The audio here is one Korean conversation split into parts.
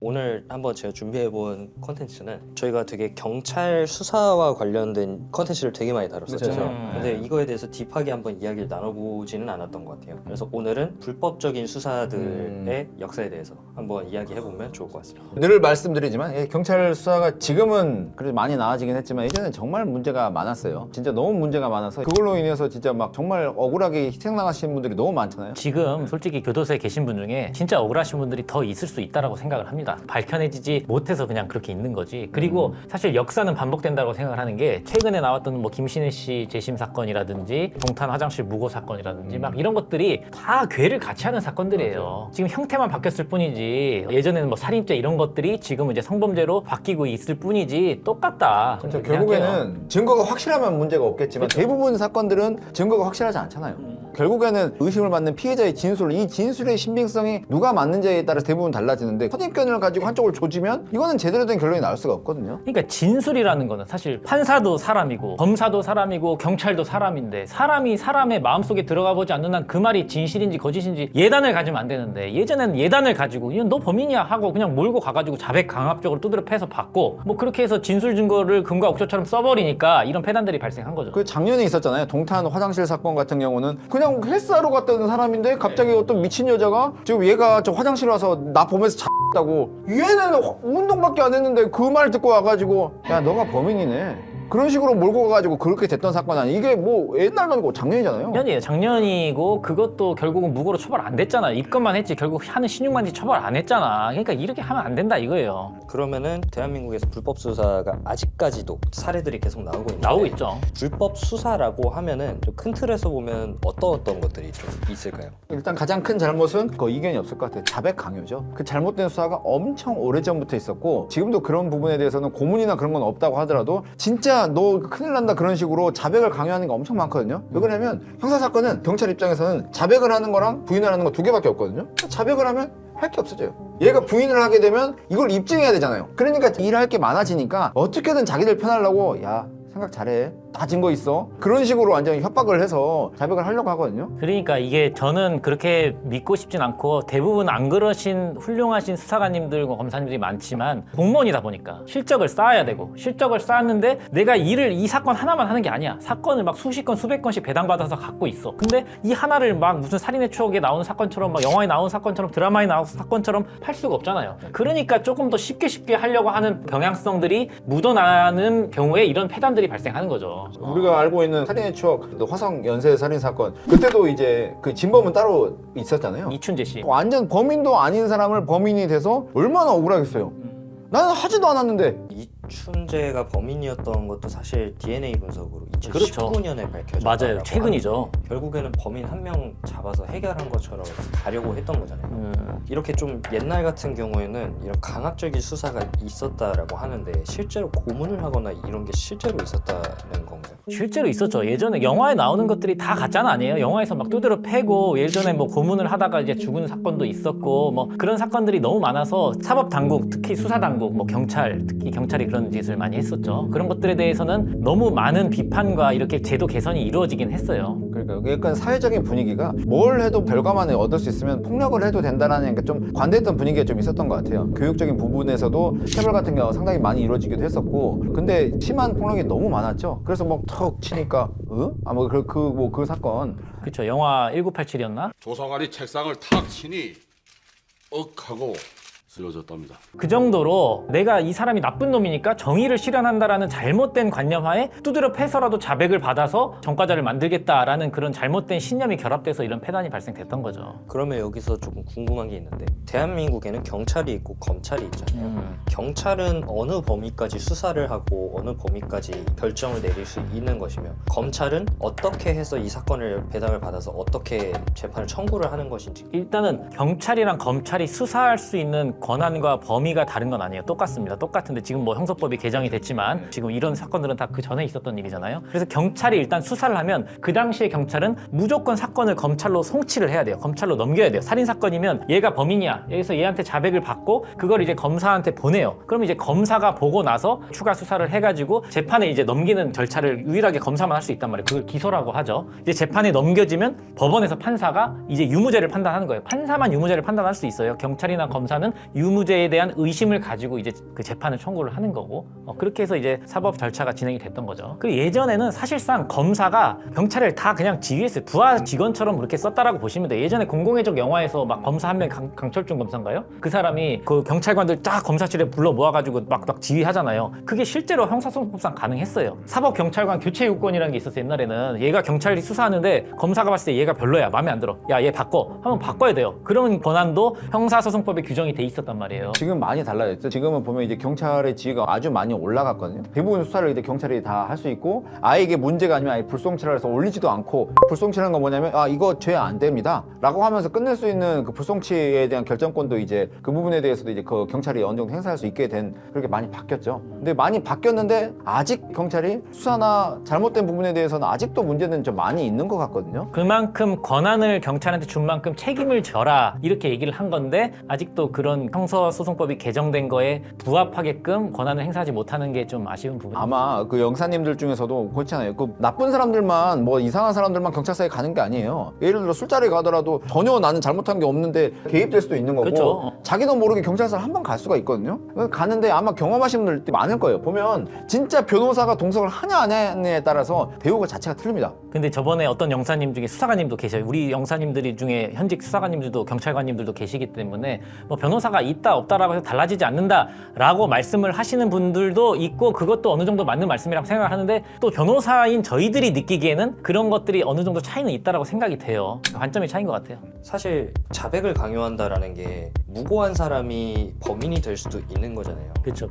오늘 한번 제가 준비해본 컨텐츠는 저희가 되게 경찰 수사와 관련된 컨텐츠를 되게 많이 다뤘었죠. 근데 이거에 대해서 딥하게 한번 이야기를 나눠보지는 않았던 것 같아요. 그래서 오늘은 불법적인 수사들의 역사에 대해서 한번 이야기해보면 좋을 것 같습니다. 늘 말씀드리지만 경찰 수사가 지금은 그래도 많이 나아지긴 했지만 예전에 정말 문제가 많았어요. 진짜 너무 문제가 많아서 그걸로 인해서 진짜 막 정말 억울하게 희생당하시는 분들이 너무 많잖아요. 지금 솔직히 교도소에 계신 분 중에 진짜 억울하신 분들이 더 있을 수 있다고 생각을 합니다. 밝혀내지지 못해서 그냥 그렇게 있는 거지. 그리고 사실 역사는 반복된다고 생각을 하는 게 최근에 나왔던 뭐 김신혜 씨 재심 사건이라든지 동탄 화장실 무고 사건이라든지 막 이런 것들이 다 괴를 같이 하는 사건들이에요. 맞아요. 지금 형태만 바뀌었을 뿐이지 예전에는 뭐 살인죄 이런 것들이 지금은 이제 성범죄로 바뀌고 있을 뿐이지 똑같다. 그렇죠. 결국에는 증거가 확실하면 문제가 없겠지만 그렇죠. 대부분 사건들은 증거가 확실하지 않잖아요. 결국에는 의심을 받는 피해자의 진술, 이 진술의 신빙성이 누가 맞는지에 따라 대부분 달라지는데 선입견을 가지고 한쪽을 조지면 이거는 제대로 된 결론이 나올 수가 없거든요. 그러니까 진술이라는 거는 사실 판사도 사람이고 검사도 사람이고 경찰도 사람인데 사람이 사람의 마음속에 들어가 보지 않는 한 그 말이 진실인지 거짓인지 예단을 가지면 안 되는데 예전에는 예단을 가지고 너 범인이야 하고 그냥 몰고 가가지고 자백 강압적으로 두드려 패서 받고 뭐 그렇게 해서 진술 증거를 금과 옥조처럼 써버리니까 이런 폐단들이 발생한 거죠. 그 작년에 있었잖아요. 동탄 화장실 사건 같은 경우는 그냥 헬스하러 갔다는 사람인데 갑자기 어떤 미친 여자가 지금 얘가 저 화장실 와서 나 보면서 다고 얘는 운동밖에 안 했는데 그 말 듣고 와가지고 야 너가 범인이네 그런 식으로 몰고 가가지고 그렇게 됐던 사건 아니 이게 뭐 옛날도 아니고 작년이잖아요. 작년이에요. 작년이고 그것도 결국은 무고로 처벌 안 됐잖아. 입건만 했지 결국 하는 신용만지 처벌 안 했잖아. 그러니까 이렇게 하면 안 된다 이거예요. 그러면은 대한민국에서 불법 수사가 아직까지도 사례들이 계속 나오고 있는데 나오고 있죠. 불법 수사라고 하면은 좀 큰 틀에서 보면 어떤 것들이 좀 있을까요? 일단 가장 큰 잘못은 그 이견이 없을 것 같아요. 자백 강요죠. 그 잘못된 수사가 엄청 오래전부터 있었고 지금도 그런 부분에 대해서는 고문이나 그런 건 없다고 하더라도 진짜 너 큰일 난다 그런 식으로 자백을 강요하는 게 엄청 많거든요. 왜 그러냐면 형사사건은 경찰 입장에서는 자백을 하는 거랑 부인을 하는 거 두 개밖에 없거든요. 자백을 하면 할 게 없어져요. 얘가 부인을 하게 되면 이걸 입증해야 되잖아요. 그러니까 일할 게 많아지니까 어떻게든 자기들 편하려고 야 생각 잘해 다 증거 있어 그런 식으로 완전히 협박을 해서 자백을 하려고 하거든요. 그러니까 이게 저는 그렇게 믿고 싶진 않고 대부분 안 그러신 훌륭하신 수사관님들과 검사님들이 많지만 공무원이다 보니까 실적을 쌓아야 되고 실적을 쌓았는데 내가 이 사건 하나만 하는 게 아니야. 사건을 막 수십 건 수백 건씩 배당받아서 갖고 있어. 근데 이 하나를 막 무슨 살인의 추억에 나오는 사건처럼 막 영화에 나오는 사건처럼 드라마에 나오는 사건처럼 팔 수가 없잖아요. 그러니까 조금 더 쉽게 하려고 하는 경향성들이 묻어나는 경우에 이런 폐단들이 발생하는 거죠. 우리가 알고 있는 살인의 추억, 화성 연쇄 살인 사건 그때도 이제 그 진범은 따로 있었잖아요. 이춘재 씨. 완전 범인도 아닌 사람을 범인이 돼서 얼마나 억울하겠어요. 나는 하지도 않았는데. 이춘재가 범인이었던 것도 사실 DNA 분석으로 그렇죠. 2019년에 밝혀졌다고 맞아요. 최근이죠. 결국에는 범인 한 명 잡아서 해결한 것처럼 가려고 했던 거잖아요. 이렇게 좀 옛날 같은 경우에는 이런 강압적인 수사가 있었다라고 하는데 실제로 고문을 하거나 이런 게 실제로 있었다는 건가요? 실제로 있었죠. 예전에 영화에 나오는 것들이 다 가짜는 아니에요. 영화에서 막 두드려 패고 예전에 뭐 고문을 하다가 이제 죽은 사건도 있었고 뭐 그런 사건들이 너무 많아서 사법당국 특히 수사당국 뭐 경찰 특히 경찰이 그런 짓을 많이 했었죠. 그런 것들에 대해서는 너무 많은 비판과 이렇게 제도 개선이 이루어지긴 했어요. 그러니까 약간 사회적인 분위기가 뭘 해도 결과만 얻을 수 있으면 폭력을 해도 된다라는 게 좀 관대했던 분위기가 좀 있었던 것 같아요. 교육적인 부분에서도 체벌 같은 경우가 상당히 많이 이루어지기도 했었고 근데 심한 폭력이 너무 많았죠. 그래서 뭐 턱 치니까 그 사건 그렇죠. 영화 1987이었나? 조상아리 책상을 탁 치니 억하고 쓰러졌답니다. 그 정도로 내가 이 사람이 나쁜 놈이니까 정의를 실현한다라는 잘못된 관념하에 두드려 패서라도 자백을 받아서 전과자를 만들겠다라는 그런 잘못된 신념이 결합돼서 이런 폐단이 발생됐던 거죠. 그러면 여기서 조금 궁금한 게 있는데 대한민국에는 경찰이 있고 검찰이 있잖아요. 경찰은 어느 범위까지 수사를 하고 어느 범위까지 결정을 내릴 수 있는 것이며 검찰은 어떻게 해서 이 사건을 배당을 받아서 어떻게 재판을 청구를 하는 것인지. 일단은 경찰이랑 검찰이 수사할 수 있는 권한과 범위가 다른 건 아니에요. 똑같습니다. 똑같은데 지금 뭐 형사법이 개정이 됐지만 지금 이런 사건들은 다 그 전에 있었던 일이잖아요. 그래서 경찰이 일단 수사를 하면 그 당시에 경찰은 무조건 사건을 검찰로 송치를 해야 돼요. 검찰로 넘겨야 돼요. 살인 사건이면 얘가 범인이야. 여기서 얘한테 자백을 받고 그걸 이제 검사한테 보내요. 그럼 이제 검사가 보고 나서 추가 수사를 해가지고 재판에 이제 넘기는 절차를 유일하게 검사만 할 수 있단 말이에요. 그걸 기소라고 하죠. 이제 재판에 넘겨지면 법원에서 판사가 이제 유무죄를 판단하는 거예요. 판사만 유무죄를 판단할 수 있어요. 경찰이나 검사는 유무죄에 대한 의심을 가지고 이제 그 재판을 청구를 하는 거고 그렇게 해서 이제 사법 절차가 진행이 됐던 거죠. 그 예전에는 사실상 검사가 경찰을 다 그냥 지휘했어요. 부하 직원처럼 그렇게 썼다라고 보시면 돼요. 예전에 공공의적 영화에서 막 검사 한 명 강철중 검사인가요? 그 사람이 그 경찰관들 딱 검사실에 불러 모아가지고 막 지휘하잖아요. 그게 실제로 형사소송법상 가능했어요. 사법 경찰관 교체 요건이라는 게 있었어요. 옛날에는 얘가 경찰이 수사하는데 검사가 봤을 때 얘가 별로야, 마음에 안 들어, 야 얘 바꿔 하면 바꿔야 돼요. 그런 권한도 형사소송법에 규정이 돼 있었단 말이에요. 지금 많이 달라졌죠. 지금은 보면 이제 경찰의 지위가 아주 많이 올라갔거든요. 대부분 수사를 이제 경찰이 다 할 수 있고, 아예 이게 문제가 아니면 아예 불송치를 해서 올리지도 않고, 불송치라는 건 뭐냐면 이거 죄 안 됩니다 라고 하면서 끝낼 수 있는 그 불송치에 대한 결정권도 이제 그 부분에 대해서도 이제 그 경찰이 어느 정도 행사할 수 있게 된, 그렇게 많이 바뀌었죠. 근데 많이 바뀌었는데 아직 경찰이 수사나 잘못된 부분에 대해서는 아직도 문제는 좀 많이 있는 것 같거든요. 그만큼 권한을 경찰한테 준 만큼 책임을 져라 이렇게 얘기를 한 건데 아직도 그런 형사소송법이 개정된 거에 부합하게끔 권한을 행사하지 못하는 게 좀 아쉬운 부분입니다. 아마 그 영사님들 중에서도 그렇잖아요. 그 나쁜 사람들만, 뭐 이상한 사람들만 경찰서에 가는 게 아니에요. 예를 들어 술자리에 가더라도 전혀 나는 잘못한 게 없는데 개입될 수도 있는 거고, 그렇죠. 자기도 모르게 경찰서를 한 번 갈 수가 있거든요. 가는데 아마 경험하신 분들 많을 거예요. 보면 진짜 변호사가 동석을 하냐 안 하냐에 따라서 대우가 자체가 틀립니다. 근데 저번에 어떤 영사님 중에 수사관님도 계셔요. 우리 영사님들이 중에 현직 수사관님들도 경찰관님들도 계시기 때문에 뭐 변호사가 있다 없다라고 해서 달라지지 않는다라고 말씀을 하시는 분들도 있고, 그것도 어느 정도 맞는 말씀이라고 생각을 하는데, 또 변호사인 저희들이 느끼기에는 그런 것들이 어느 정도 차이는 있다라고 생각이 돼요. 관점의 차이인 것 같아요. 사실 자백을 강요한다라는 게 무고한 사람이 범인이 될 수도 있는 거잖아요. 그렇죠.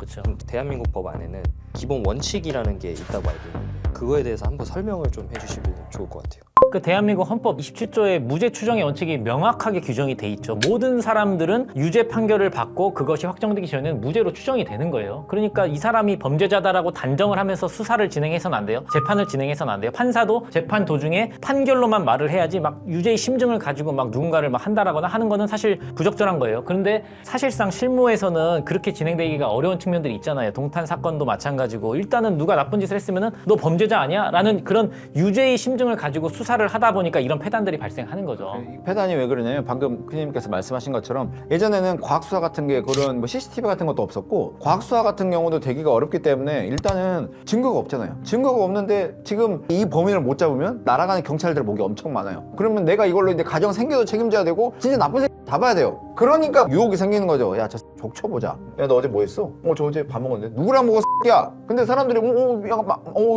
대한민국 법 안에는 기본 원칙이라는 게 있다고 알고 있는데 그거에 대해서 한번 설명을 좀 해주시면 좋을 것 같아요. 그 대한민국 헌법 27조에 무죄 추정의 원칙이 명확하게 규정이 돼 있죠. 모든 사람들은 유죄 판결을 받고 그것이 확정되기 전에는 무죄로 추정이 되는 거예요. 그러니까 이 사람이 범죄자다라고 단정을 하면서 수사를 진행해서는 안 돼요. 재판을 진행해서는 안 돼요. 판사도 재판 도중에 판결로만 말을 해야지 막 유죄의 심증을 가지고 막 누군가를 막 한다라거나 하는 거는 사실 부적절한 거예요. 그런데 사실상 실무에서는 그렇게 진행되기가 어려운 측면들이 있잖아요. 동탄 사건도 마찬가지고, 일단은 누가 나쁜 짓을 했으면은 너 범죄자 아니야? 라는 그런 유죄의 심증을 가지고 수사를 하다 보니까 이런 폐단들이 발생하는 거죠. 이 폐단이 왜 그러냐면, 방금 크님께서 말씀하신 것처럼 예전에는 과학수사 같은 게 그런 뭐 CCTV 같은 것도 없었고, 과학수사 같은 경우도 되기가 어렵기 때문에 일단은 증거가 없잖아요. 증거가 없는데 지금 이 범인을 못 잡으면 날아가는 경찰들 목이 엄청 많아요. 그러면 내가 이걸로 이제 가정 생계도 책임져야 되고 진짜 나쁜 새끼 잡아야 돼요. 그러니까 유혹이 생기는 거죠. 야, 저 족쳐보자. 야, 너 어제 뭐 했어? 저 어제 밥 먹었는데. 누구랑 먹었어? 야. 근데 사람들이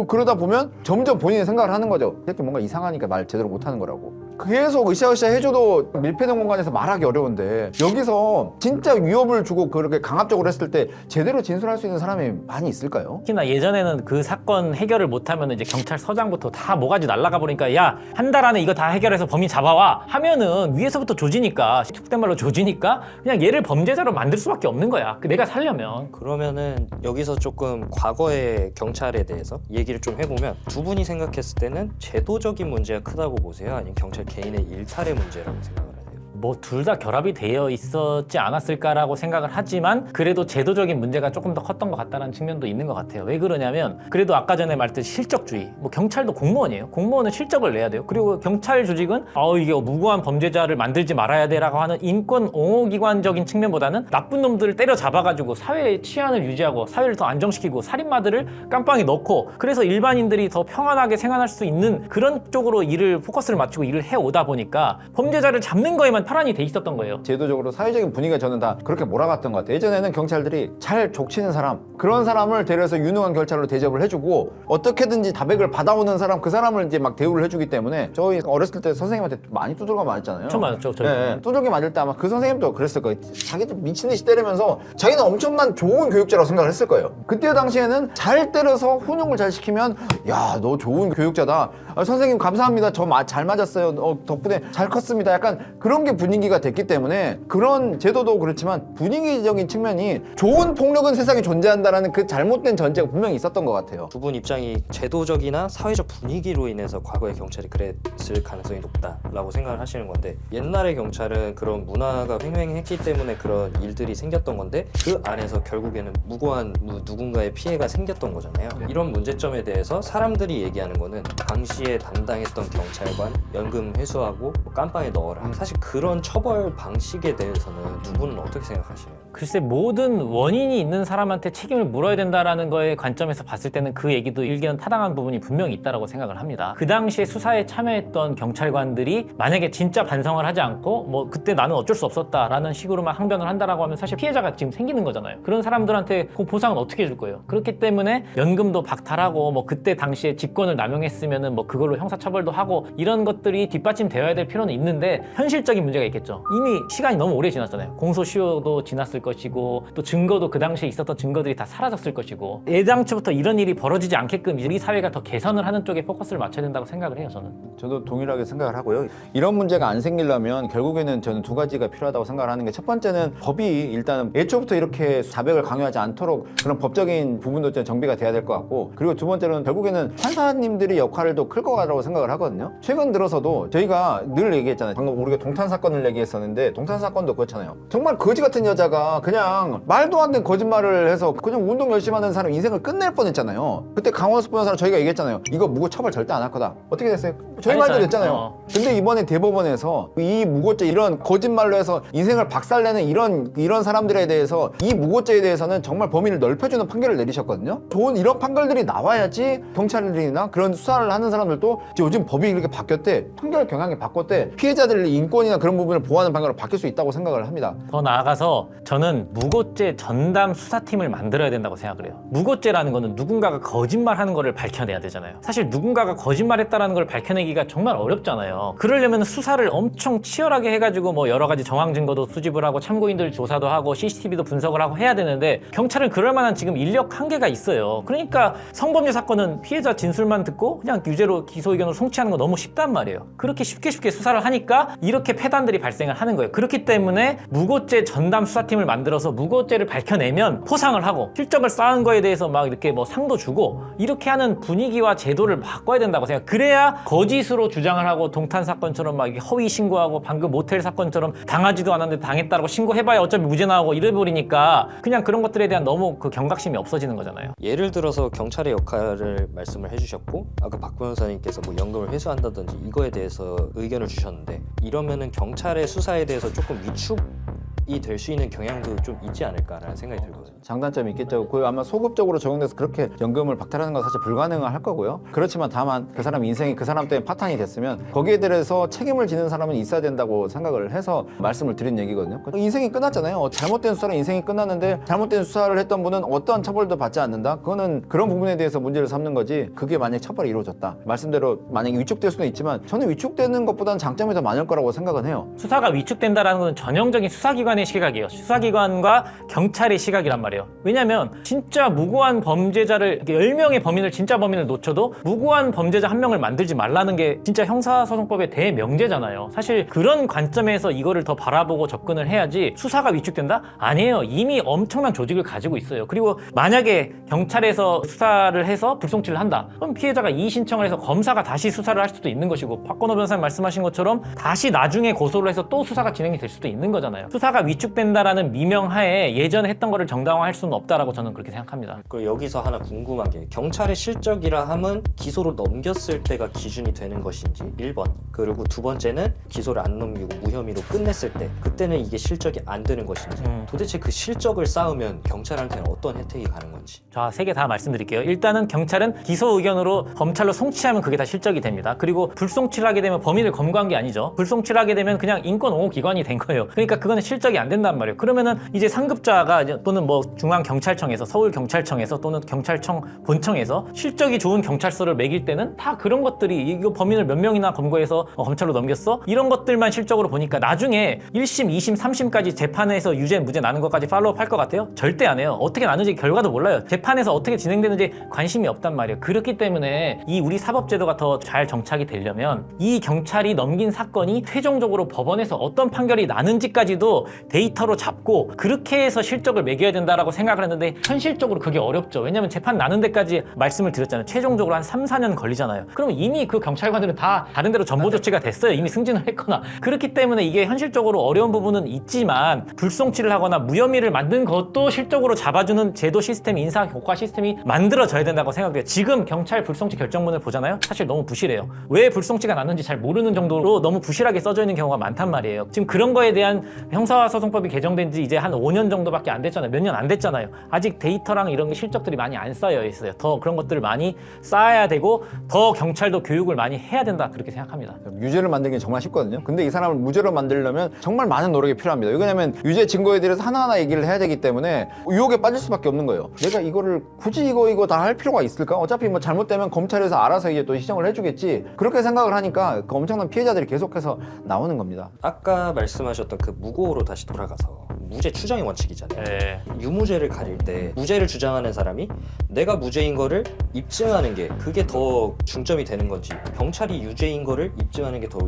그러다 보면 점점 본인이 생각을 하는 거죠. 이렇게 뭔가 이상하니까 말 제대로 못하는 거라고. 계속 으쌰으쌰 해줘도 밀폐된 공간에서 말하기 어려운데, 여기서 진짜 위협을 주고 그렇게 강압적으로 했을 때 제대로 진술할 수 있는 사람이 많이 있을까요? 특히나 예전에는 그 사건 해결을 못하면 이제 경찰서장부터 다 모가지 날라가 버리니까, 야, 한 달 안에 이거 다 해결해서 범인 잡아와 하면은 위에서부터 조지니까, 속된 말로 조지니까 그냥 얘를 범죄자로 만들 수밖에 없는 거야. 내가 살려면. 그러면은 여기서 조금 과거의 경찰에 대해서 얘기를 좀 해보면, 두 분이 생각했을 때는 제도적인 문제가 크다고 보세요? 아니면 경찰 개인의 일탈의 문제라고 생각을 하세요? 뭐 둘 다 결합이 되어 있었지 않았을까라고 생각을 하지만, 그래도 제도적인 문제가 조금 더 컸던 것 같다는 측면도 있는 것 같아요. 왜 그러냐면, 그래도 아까 전에 말했듯이 실적주의, 뭐 경찰도 공무원이에요. 공무원은 실적을 내야 돼요. 그리고 경찰 조직은 이게 무고한 범죄자를 만들지 말아야 돼라고 하는 인권 옹호기관적인 측면보다는 나쁜 놈들을 때려 잡아가지고 사회의 치안을 유지하고 사회를 더 안정시키고 살인마들을 깜빵에 넣고, 그래서 일반인들이 더 평안하게 생활할 수 있는 그런 쪽으로 포커스를 맞추고 일을 해오다 보니까 범죄자를 잡는 거에만 파란이 돼 있었던 거예요. 제도적으로 사회적인 분위기가 저는 다 그렇게 몰아갔던 것 같아요. 예전에는 경찰들이 잘 족치는 사람, 그런 사람을 데려서 유능한 경찰로 대접을 해주고, 어떻게든지 다백을 받아오는 사람, 그 사람을 이제 막 대우를 해주기 때문에, 저희 어렸을 때 선생님한테 많이 두들겨 맞았잖아요. 저 맞았죠. 네, 두들겨 맞을 때 아마 그 선생님도 그랬을 거예요. 자기도 미친 듯이 때리면서 자기는 엄청난 좋은 교육자라고 생각을 했을 거예요. 그때 당시에는 잘 때려서 훈육을 잘 시키면, 야, 너 좋은 교육자다. 선생님 감사합니다. 저 잘 맞았어요. 덕분에 잘 컸습니다. 약간 그런 게 분위기가 됐기 때문에, 그런 제도도 그렇지만 분위기적인 측면이, 좋은 폭력은 세상에 존재한다라는 그 잘못된 전제가 분명히 있었던 것 같아요. 두 분 입장이 제도적이나 사회적 분위기로 인해서 과거의 경찰이 그랬을 가능성이 높다라고 생각을 하시는 건데, 옛날의 경찰은 그런 문화가 횡행했기 때문에 그런 일들이 생겼던 건데, 그 안에서 결국에는 무고한 누군가의 피해가 생겼던 거잖아요. 이런 문제점에 대해서 사람들이 얘기하는 거는, 당시에 담당했던 경찰관 연금 회수하고 깜빵에 넣어라. 사실 그런 처벌 방식에 대해서는 두 분은 어떻게 생각하시나요? 글쎄 모든 원인이 있는 사람한테 책임을 물어야 된다라는 거에 관점에서 봤을 때는 그 얘기도 일견 타당한 부분이 분명히 있다고 생각을 합니다. 그 당시에 수사에 참여했던 경찰관들이 만약에 진짜 반성을 하지 않고 뭐 그때 나는 어쩔 수 없었다라는 식으로만 항변을 한다라고 하면 사실 피해자가 지금 생기는 거잖아요. 그런 사람들한테 그 보상은 어떻게 해줄 거예요? 그렇기 때문에 연금도 박탈하고 뭐 그때 당시에 직권을 남용했으면은 뭐 그걸로 형사처벌도 하고 이런 것들이 뒷받침되어야 될 필요는 있는데 현실적인 문제가 있겠죠. 이미 시간이 너무 오래 지났잖아요. 공소시효도 지났을 것이고 또 증거도 그 당시에 있었던 증거들이 다 사라졌을 것이고 예당초부터 이런 일이 벌어지지 않게끔 우리 사회가 더 개선을 하는 쪽에 포커스를 맞춰야 된다고 생각을 해요. 저도 동일하게 생각을 하고요. 이런 문제가 안 생기려면 결국에는 저는 두 가지가 필요하다고 생각을 하는 게 첫 번째는 법이 일단은 애초부터 이렇게 자백을 강요하지 않도록 그런 법적인 부분도 좀 정비가 돼야 될 것 같고 그리고 두 번째로는 결국에는 판사님들의 역할도 클 거라고 생각을 하거든요. 최근 들어서도 저희가 늘 얘기했잖아요. 방금 우리가 동탄 사건을 얘기했었는데 동탄 사건도 그렇잖아요. 정말 거지 같은 여자가 그냥 말도 안 되는 거짓말을 해서 그냥 운동 열심히 하는 사람 인생을 끝낼 뻔했잖아요. 그때 강원수 변호사랑 저희가 얘기했잖아요. 이거 무고 처벌 절대 안 할 거다. 어떻게 됐어요? 저희 말도 됐잖아요. 근데 이번에 대법원에서 이 무고죄 이런 거짓말로 해서 인생을 박살내는 이런 사람들에 대해서 이 무고죄에 대해서는 정말 범위를 넓혀주는 판결을 내리셨거든요. 좋은 이런 판결들이 나와야지 경찰들이나 그런 수사를 하는 사람들도 요즘 법이 이렇게 바뀌었대. 판결 경향이 바뀌었대. 피해자들의 인권이나 그런 부분을 보호하는 방향으로 바뀔 수 있다고 생각을 합니다. 더 나아가서 저는 무고죄 전담 수사팀을 만들어야 된다고 생각을 해요. 무고죄라는 거는 누군가가 거짓말하는 거를 밝혀내야 되잖아요. 사실 누군가가 거짓말했다라는 걸 밝혀내기가 정말 어렵잖아요. 그러려면 수사를 엄청 치열하게 해가지고 뭐 여러 가지 정황 증거도 수집을 하고 참고인들 조사도 하고 CCTV도 분석을 하고 해야 되는데 경찰은 그럴 만한 지금 인력 한계가 있어요. 그러니까 성범죄 사건은 피해자 진술만 듣고 그냥 유죄로 기소 의견으로 송치하는 거 너무 쉽단 말이에요. 그렇게 쉽게 수사를 하니까 이렇게 폐단들이 발생을 하는 거예요. 그렇기 때문에 무고죄 전담 수사팀을 만들어서 무고죄를 밝혀내면 포상을 하고 실적을 쌓은 거에 대해서 막 이렇게 뭐 상도 주고 이렇게 하는 분위기와 제도를 바꿔야 된다고 생각해요. 그래야 거짓으로 주장을 하고 동탄 사건처럼 막 허위 신고하고 방금 모텔 사건처럼 당하지도 않았는데 당했다고 신고해봐야 어차피 무죄 나오고 이래버리니까 그냥 그런 것들에 대한 너무 그 경각심이 없어지는 거잖아요. 예를 들어서 경찰의 역할을 말씀을 해주셨고 아까 박 변호사님께서 뭐 연금을 회수한다든지 이거에 대해서 의견을 주셨는데 이러면은 경찰의 수사에 대해서 조금 위축이 될 수 있는 경향도 좀 있지 않을까라는 생각이 들거든요. 장단점이 있겠죠. 그 아마 소급적으로 적용돼서 그렇게 연금을 박탈하는 건 사실 불가능할 거고요. 그렇지만 다만 그 사람 인생이 그 사람 때문에 파탄이 됐으면 거기에 대해서 책임을 지는 사람은 있어야 된다고 생각을 해서 말씀을 드린 얘기거든요. 인생이 끝났잖아요. 잘못된 수사로 인생이 끝났는데 잘못된 수사를 했던 분은 어떤 처벌도 받지 않는다? 그거는 그런 부분에 대해서 문제를 삼는 거지. 그게 만약에 처벌이 이루어졌다. 말씀대로 만약에 위축될 수는 있지만 저는 위축되는 것보다는 장점이 더 많을 거라고 생각은 해요. 수사가 위축된다는 건 전형적인 수사기관의 시각이에요. 수사기관과 경찰의 시각이란 말이에요. 왜냐면 진짜 무고한 범죄자를 10명의 범인을 진짜 범인을 놓쳐도 무고한 범죄자 한 명을 만들지 말라는 게 진짜 형사소송법의 대명제잖아요. 사실 그런 관점에서 이거를 더 바라보고 접근을 해야지 수사가 위축된다? 아니에요. 이미 엄청난 조직을 가지고 있어요. 그리고 만약에 경찰에서 수사를 해서 불송치를 한다. 그럼 피해자가 이의 신청을 해서 검사가 다시 수사를 할 수도 있는 것이고 박건호 변호사님 말씀하신 것처럼 다시 나중에 고소를 해서 또 수사가 진행이 될 수도 있는 거잖아요. 수사가 위축된다라는 미명하에 예전에 했던 거를 정당화할 수는 없다라고 저는 그렇게 생각합니다. 그리고 여기서 하나 궁금한 게 경찰의 실적이라 함은 기소로 넘겼을 때가 기준이 되는 것인지 1번 그리고 두 번째는 기소를 안 넘기고 무혐의로 끝냈을 때 그때는 이게 실적이 안 되는 것인지 도대체 그 실적을 쌓으면 경찰한테는 어떤 혜택이 가는 건지 자, 세 개 다 말씀드릴게요. 일단은 경찰은 기소 의견으로 검찰로 송치하면 그게 다 실적이 됩니다. 그리고 불송치를 하게 되면 범인을 검거한 게 아니죠. 불송치를 하게 되면 그냥 인권 옹호 기관이 된 거예요. 그러니까 그거는 실적이 안 된단 말이에요. 그러면은 이제 상급자가 또는 뭐 중앙경찰청에서 서울경찰청에서 또는 경찰청 본청에서 실적이 좋은 경찰서를 매길 때는 다 그런 것들이 이거 범인을 몇 명이나 검거해서 검찰로 넘겼어? 이런 것들만 실적으로 보니까 나중에 1심, 2심, 3심까지 재판에서 유죄, 무죄 나는 것까지 팔로우업 할 것 같아요? 절대 안 해요. 어떻게 나는지 결과도 몰라요. 재판에서 어떻게 진행되는지 관심이 없단 말이에요. 그렇기 때문에 이 우리 사법제도가 더 잘 정착이 되려면 이 경찰이 넘긴 사건이 최종적으로 법원에서 어떤 판결이 나는지까지도 데이터로 잡고 그렇게 해서 실적을 매겨야 된다라고 생각을 했는데 현실적으로 그게 어렵죠. 왜냐면 재판 나는 데까지 말씀을 드렸잖아요. 최종적으로 한 3, 4년 걸리잖아요. 그럼 이미 그 경찰관들은 다 다른 데로 전보 조치가 됐어요. 이미 승진을 했거나. 그렇기 때문에 이게 현실적으로 어려운 부분은 있지만 불송치를 하거나 무혐의를 만든 것도 실적으로 잡아주는 제도 시스템, 인사 효과 시스템이 만들어져야 된다고 생각해요. 지금 경찰 불송치 결정문을 보잖아요. 사실 너무 부실해요. 왜 불송치가 났는지 잘 모르는 정도로 너무 부실하게 써져 있는 경우가 많단 말이에요. 지금 그런 거에 대한 형사 형사소송법이 개정된 지 이제 한 5년 정도밖에 안 됐잖아요. 몇 년 안 됐잖아요. 아직 데이터랑 이런 게 실적들이 많이 안 쌓여 있어요. 더 그런 것들을 많이 쌓아야 되고 더 경찰도 교육을 많이 해야 된다 그렇게 생각합니다. 유죄를 만들기 정말 쉽거든요. 근데 이 사람을 무죄로 만들려면 정말 많은 노력이 필요합니다. 왜냐하면 유죄 증거에 대해서 하나하나 얘기를 해야 되기 때문에 유혹에 빠질 수밖에 없는 거예요. 내가 이거를 굳이 이거 다 할 필요가 있을까? 어차피 뭐 잘못되면 검찰에서 알아서 이제 또 시정을 해주겠지. 그렇게 생각을 하니까 그 엄청난 피해자들이 계속해서 나오는 겁니다. 아까 말씀하셨던 그 무고로 다시 돌아가서 무죄 추정의 원칙이잖아요. 네. 유무죄를 가릴 때 무죄를 주장하는 사람이 내가 무죄인 거를 입증하는 게 그게 더 중점이 되는 건지 경찰이 유죄인 거를 입증하는 게 더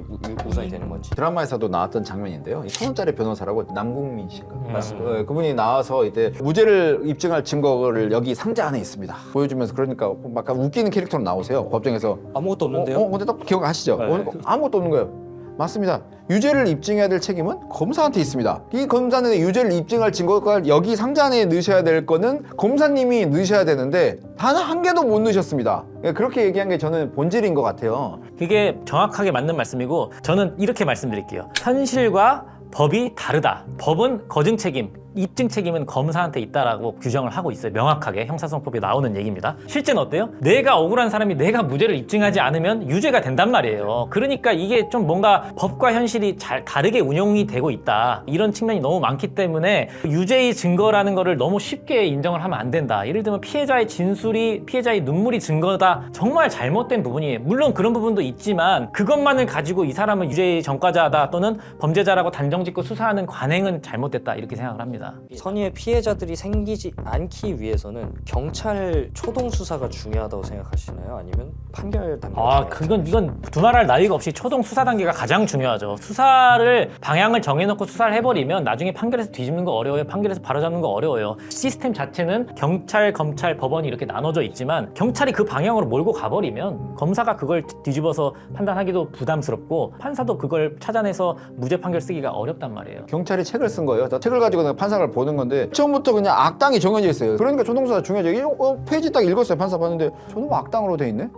우선이 되는 건지. 드라마에서도 나왔던 장면인데요. 1,000원짜리 변호사라고 남궁민 씨인가? 맞습니다. 그분이 나와서 이제 무죄를 입증할 증거를 여기 상자 안에 있습니다. 보여주면서 그러니까 약간 웃기는 캐릭터로 나오세요. 법정에서. 아무것도 없는데요? 근데 딱 기억하시죠? 네. 아무것도 없는 거예요. 맞습니다. 유죄를 입증해야 될 책임은 검사한테 있습니다. 이 검사는 유죄를 입증할 증거가 여기 상자 안에 넣으셔야 될 거는 검사님이 넣으셔야 되는데 단 한 개도 못 넣으셨습니다. 그렇게 얘기한 게 저는 본질인 것 같아요. 그게 정확하게 맞는 말씀이고 저는 이렇게 말씀드릴게요. 현실과 법이 다르다. 법은 거증 책임, 입증 책임은 검사한테 있다라고 규정을 하고 있어요. 명확하게 형사소송법에 나오는 얘기입니다. 실제는 어때요? 내가 억울한 사람이 내가 무죄를 입증하지 않으면 유죄가 된단 말이에요. 그러니까 이게 좀 뭔가 법과 현실이 잘 다르게 운용이 되고 있다. 이런 측면이 너무 많기 때문에 유죄의 증거라는 거를 너무 쉽게 인정을 하면 안 된다. 예를 들면 피해자의 진술이 피해자의 눈물이 증거다. 정말 잘못된 부분이에요. 물론 그런 부분도 있지만 그것만을 가지고 이 사람은 유죄의 전과자다 또는 범죄자라고 단정짓고 수사하는 관행은 잘못됐다. 이렇게 생각을 합니다. 선의의 피해자들이 생기지 않기 위해서는 경찰 초동 수사가 중요하다고 생각하시나요? 아니면 판결 단계가 중요하다고 이건 두말할 나위가 없이 초동 수사 단계가 가장 중요하죠. 수사를 방향을 정해놓고 수사를 해버리면 나중에 판결에서 뒤집는 거 어려워요. 판결에서 바로잡는 거 어려워요. 시스템 자체는 경찰, 검찰, 법원이 이렇게 나눠져 있지만 경찰이 그 방향으로 몰고 가버리면 검사가 그걸 뒤집어서 판단하기도 부담스럽고 판사도 그걸 찾아내서 무죄 판결 쓰기가 어렵단 말이에요. 경찰이 책을 쓴 거예요. 책을 가지고 내가 판사를 보는 건데 처음부터 그냥 악당이 정해져 있어요. 그러니까 초동수사 중요하죠. 페이지 딱 읽었어요. 판사 봤는데 저는 악당으로 돼 있네?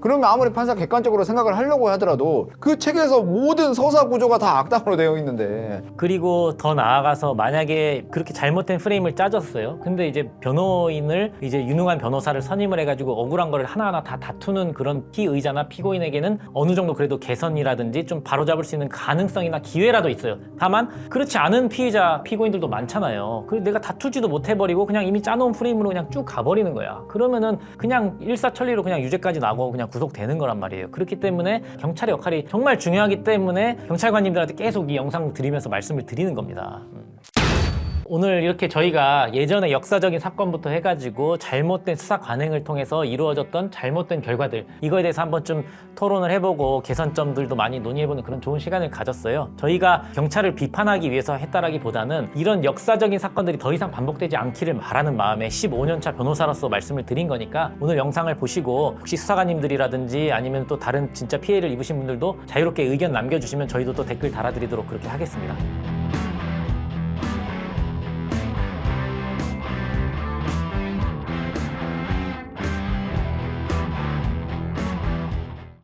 그러면 아무리 판사 객관적으로 생각을 하려고 하더라도 그 책에서 모든 서사 구조가 다 악당으로 되어 있는데. 그리고 더 나아가서 만약에 그렇게 잘못된 프레임을 짜줬어요. 근데 이제 변호인을 이제 유능한 변호사를 선임을 해가지고 억울한 거를 하나하나 다 다투는 그런 피의자나 피고인에게는 어느 정도 그래도 개선이라든지 좀 바로잡을 수 있는 가능성이나 기회라도 있어요. 다만 그렇지 않은 피의자, 피고인들도 많잖아요. 그 내가 다투지도 못해버리고 그냥 이미 짜놓은 프레임으로 그냥 쭉 가버리는 거야. 그러면은 그냥 일사천리로 그냥 유죄까지 나고 그냥 구속되는 거란 말이에요. 그렇기 때문에 경찰의 역할이 정말 중요하기 때문에 경찰관님들한테 계속 이 영상 드리면서 말씀을 드리는 겁니다. 오늘 이렇게 저희가 예전의 역사적인 사건부터 해가지고 잘못된 수사 관행을 통해서 이루어졌던 잘못된 결과들 이거에 대해서 한번 좀 토론을 해보고 개선점들도 많이 논의해보는 그런 좋은 시간을 가졌어요. 저희가 경찰을 비판하기 위해서 했다라기보다는 이런 역사적인 사건들이 더 이상 반복되지 않기를 바라는 마음에 15년차 변호사로서 말씀을 드린 거니까 오늘 영상을 보시고 혹시 수사관님들이라든지 아니면 또 다른 진짜 피해를 입으신 분들도 자유롭게 의견 남겨주시면 저희도 또 댓글 달아드리도록 그렇게 하겠습니다.